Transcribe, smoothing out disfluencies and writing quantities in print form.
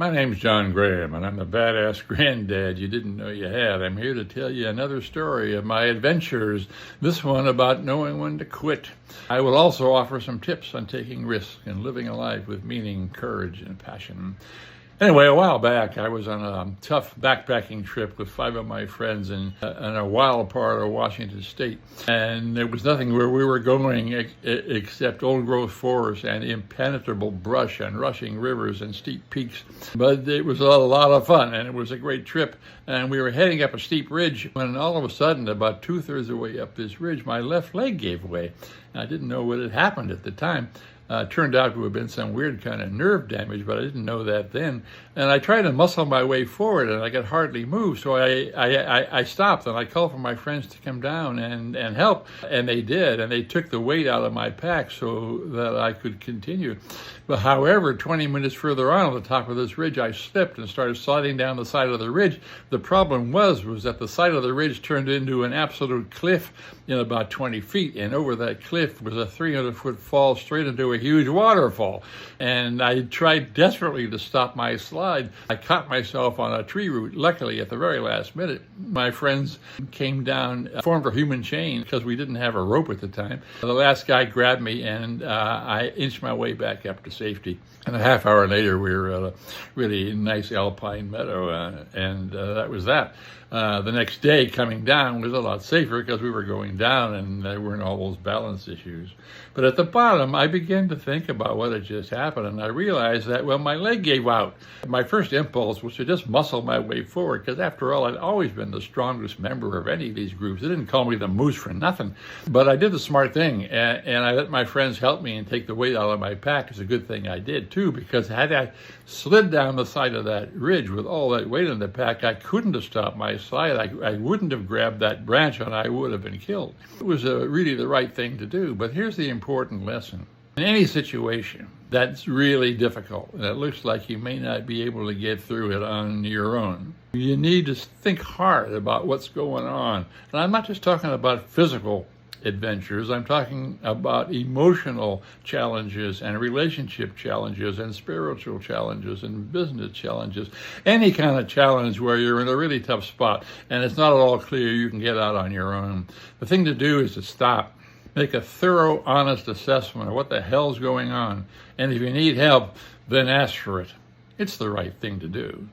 My name's John Graham, and I'm the badass granddad you didn't know you had. I'm here to tell you another story of my adventures, this one about knowing when to quit. I will also offer some tips on taking risks and living a life with meaning, courage, and passion. Anyway, a while back, I was on a tough backpacking trip with 5 of my friends in a wild part of Washington State. And there was nothing where we were going except old-growth forests and impenetrable brush and rushing rivers and steep peaks. But it was a lot of fun, and it was a great trip. And we were heading up a steep ridge when all of a sudden, about 2/3 of the way up this ridge, my left leg gave way. I didn't know what had happened at the time. Turned out to have been some weird kind of nerve damage, but I didn't know that then. And I tried to muscle my way forward, and I could hardly move. So I stopped, and I called for my friends to come down and help. And they did, and they took the weight out of my pack so that I could continue. But however, 20 minutes further on the top of this ridge, I slipped and started sliding down the side of the ridge. The problem was that the side of the ridge turned into an absolute cliff in about 20 feet. And over that cliff was a 300-foot fall straight into a huge waterfall. And I tried desperately to stop my slide. I caught myself on a tree root. Luckily, at the very last minute, my friends came down, formed a human chain because we didn't have a rope at the time. The last guy grabbed me, and I inched my way back up to safety. And a half hour later, we were at a really nice alpine meadow, and that was that. The next day, coming down was a lot safer because we were going down and there weren't all those balance issues. But at the bottom, I began to think about what had just happened, and I realized that, well, my leg gave out. My first impulse was to just muscle my way forward, because after all, I'd always been the strongest member of any of these groups. They didn't call me the moose for nothing. But I did the smart thing, and I let my friends help me and take the weight out of my pack. It's a good thing I did, too, because had I slid down the side of that ridge with all that weight in the pack, I couldn't have stopped my slide. I wouldn't have grabbed that branch, and I would have been killed. It was really the right thing to do. But here's the important lesson. In any situation that's really difficult, and it looks like you may not be able to get through it on your own, you need to think hard about what's going on. And I'm not just talking about physical adventures. I'm talking about emotional challenges and relationship challenges and spiritual challenges and business challenges. Any kind of challenge where you're in a really tough spot and it's not at all clear you can get out on your own. The thing to do is to stop. Make a thorough, honest assessment of what the hell's going on. And if you need help, then ask for it. It's the right thing to do.